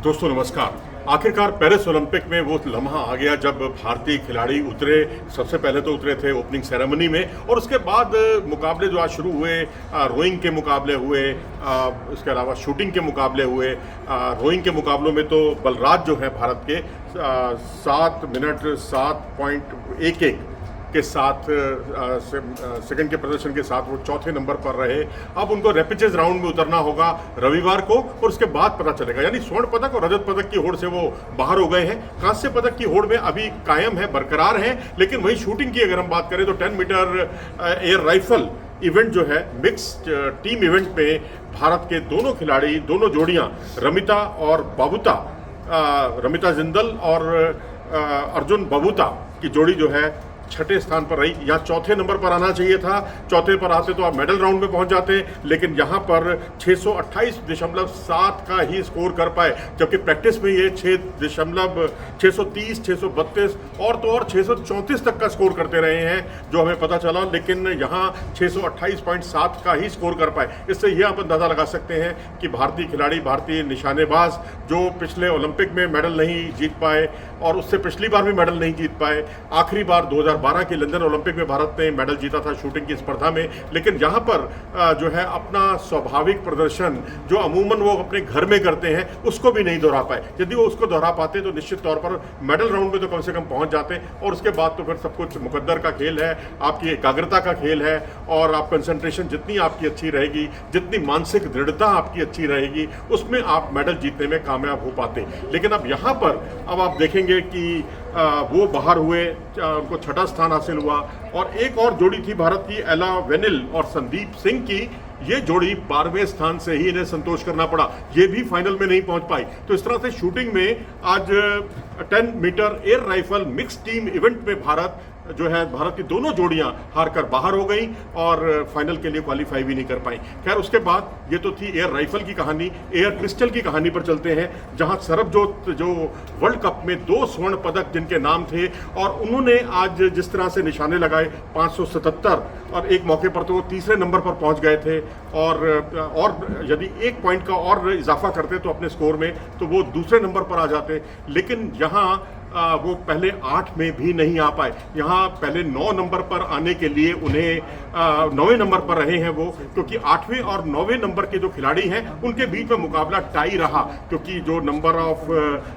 दोस्तों नमस्कार। आखिरकार पेरिस ओलंपिक में वो लम्हा आ गया जब भारतीय खिलाड़ी उतरे। सबसे पहले तो उतरे थे ओपनिंग सेरेमनी में, और उसके बाद मुकाबले जो आज शुरू हुए, रोइंग के मुकाबले हुए, इसके अलावा शूटिंग के मुकाबले हुए। रोइंग के मुकाबलों में तो बलराज जो है भारत के 7 मिनट 7.11 के साथ सेकंड के प्रदर्शन के साथ वो चौथे नंबर पर रहे। अब उनको रैपिचेज राउंड में उतरना होगा रविवार को, और उसके बाद पता चलेगा। यानी स्वर्ण पदक और रजत पदक की होड़ से वो बाहर हो गए हैं। कांस्य पदक की होड़ में अभी कायम है, बरकरार है। लेकिन वही शूटिंग की अगर हम बात करें तो 10 मीटर एयर राइफल इवेंट जो है, मिक्स्ड टीम इवेंट में भारत के दोनों खिलाड़ी, दोनों जोड़ियां, रमिता और बबूता, रमिता जिंदल और अर्जुन बबूता की जोड़ी जो है छठे स्थान पर रही। यहाँ चौथे नंबर पर आना चाहिए था। चौथे पर आते तो आप मेडल राउंड में पहुंच जाते, लेकिन यहाँ पर 628.7 का ही स्कोर कर पाए, जबकि प्रैक्टिस में ये 630, 632 और तो और 634 तक का स्कोर करते रहे हैं, जो हमें पता चला। लेकिन यहाँ 628.7 का ही स्कोर कर पाए। इससे यह आप अंदाजा लगा सकते हैं कि भारतीय खिलाड़ी, भारतीय निशानेबाज जो पिछले ओलंपिक में मेडल नहीं जीत पाए और उससे पिछली बार भी मेडल नहीं जीत पाए। आखिरी बार 2012 के लंदन ओलंपिक में भारत ने मेडल जीता था शूटिंग की स्पर्धा में, लेकिन यहाँ पर जो है अपना स्वाभाविक प्रदर्शन जो अमूमन वो अपने घर में करते हैं उसको भी नहीं दोहरा पाए। यदि वो उसको दोहरा पाते तो निश्चित तौर पर मेडल राउंड में तो कम से कम पहुंच जाते, और उसके बाद तो फिर सब कुछ मुकद्दर का खेल है, आपकी एकाग्रता का खेल है। और आप कंसंट्रेशन जितनी आपकी अच्छी रहेगी, जितनी मानसिक दृढ़ता आपकी अच्छी रहेगी, उसमें आप मेडल जीतने में कामयाब हो पाते। लेकिन अब यहाँ पर अब आप देखेंगे कि वो बाहर हुए, उनको छठा स्थान हासिल हुआ। और एक और जोड़ी थी भारत की, एला वेनिल और संदीप सिंह की। ये जोड़ी 12वें स्थान से ही इन्हें संतोष करना पड़ा, ये भी फाइनल में नहीं पहुंच पाई। तो इस तरह से शूटिंग में आज 10 metre air rifle mix team event में भारत जो है, भारत की दोनों जोड़ियां हारकर बाहर हो गई और फाइनल के लिए क्वालिफाई भी नहीं कर पाई। खैर, उसके बाद ये तो थी एयर राइफल की कहानी। एयर पिस्टल की कहानी पर चलते हैं, जहां सरबजोत जो वर्ल्ड कप में 2 स्वर्ण पदक जिनके नाम थे, और उन्होंने आज जिस तरह से निशाने लगाए 577, और एक मौके पर तो वो तीसरे नंबर पर पहुंच गए थे। और यदि 1 पॉइंट का और इजाफा करते तो अपने स्कोर में, तो वो दूसरे नंबर पर आ जाते। लेकिन यहाँ वो पहले 8 में भी नहीं आ पाए। यहाँ पहले 9 नंबर पर आने के लिए उन्हें 9वें नंबर पर रहे हैं वो, क्योंकि 8वें और 9वें नंबर के जो खिलाड़ी हैं उनके बीच में मुकाबला टाई रहा। क्योंकि जो नंबर ऑफ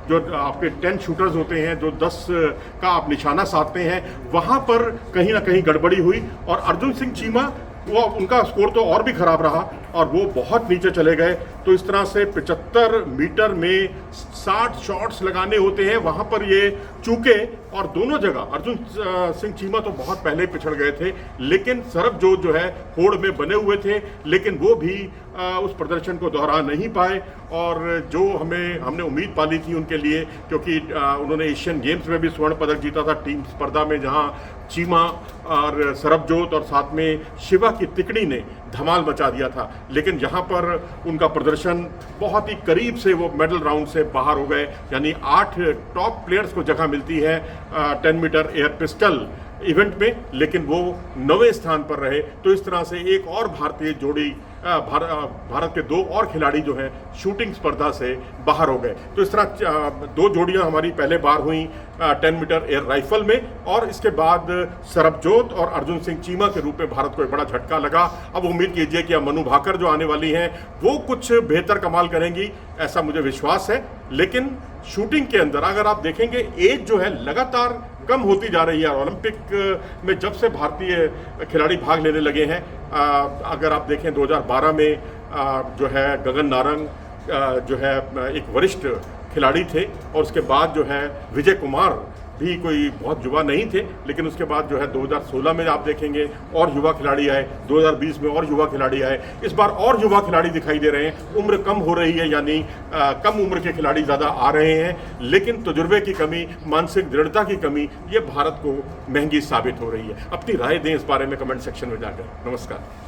जो आपके 10 शूटर्स होते हैं, जो 10 का आप निशाना साधते हैं, वहाँ पर कहीं ना कहीं गड़बड़ी हुई। और अर्जुन सिंह चीमा, वो उनका स्कोर तो और भी खराब रहा और वो बहुत नीचे चले गए। तो इस तरह से 75 मीटर में 60 शॉट्स लगाने होते हैं, वहाँ पर ये चूके। और दोनों जगह अर्जुन सिंह चीमा तो बहुत पहले पिछड़ गए थे, लेकिन सरबजोत जो है होड़ में बने हुए थे, लेकिन वो भी उस प्रदर्शन को दोहरा नहीं पाए। और जो हमने उम्मीद पाली थी उनके लिए, क्योंकि उन्होंने एशियन गेम्स में भी स्वर्ण पदक जीता था टीम स्पर्धा में, जहाँ चीमा और सरबजोत और साथ में शिवा की तिकड़ी ने धमाल मचा दिया था। लेकिन यहाँ पर उनका प्रदर्शन बहुत ही करीब से वो मेडल राउंड से बाहर हो गए। यानी 8 टॉप प्लेयर्स को जगह मिलती है 10 मीटर एयर पिस्टल इवेंट में, लेकिन वो 9वें स्थान पर रहे। तो इस तरह से एक और भारतीय जोड़ी, भारत के 2 और खिलाड़ी जो हैं शूटिंग स्पर्धा से बाहर हो गए। तो इस तरह 2 जोड़ियां हमारी पहले बार हुई 10 मीटर एयर राइफल में, और इसके बाद सरबजोत और अर्जुन सिंह चीमा के रूप में भारत को एक बड़ा झटका लगा। अब उम्मीद कीजिए कि अब मनु भाकर जो आने वाली हैं वो कुछ बेहतर कमाल करेंगी, ऐसा मुझे विश्वास है। लेकिन शूटिंग के अंदर अगर आप देखेंगे, एज जो है लगातार कम होती जा रही है। ओलंपिक में जब से भारतीय खिलाड़ी भाग लेने लगे हैं, अगर आप देखें 2012 में जो है गगन नारंग जो है एक वरिष्ठ खिलाड़ी थे, और उसके बाद जो है विजय कुमार भी कोई बहुत युवा नहीं थे। लेकिन उसके बाद जो है 2016 में आप देखेंगे और युवा खिलाड़ी आए, 2020 में और युवा खिलाड़ी आए। इस बार और युवा खिलाड़ी दिखाई दे रहे हैं। उम्र कम हो रही है, यानी कम उम्र के खिलाड़ी ज़्यादा आ रहे हैं, लेकिन तजुर्बे की कमी, मानसिक दृढ़ता की कमी, ये भारत को महंगी साबित हो रही है। अपनी राय दें इस बारे में कमेंट सेक्शन में जाकर। नमस्कार।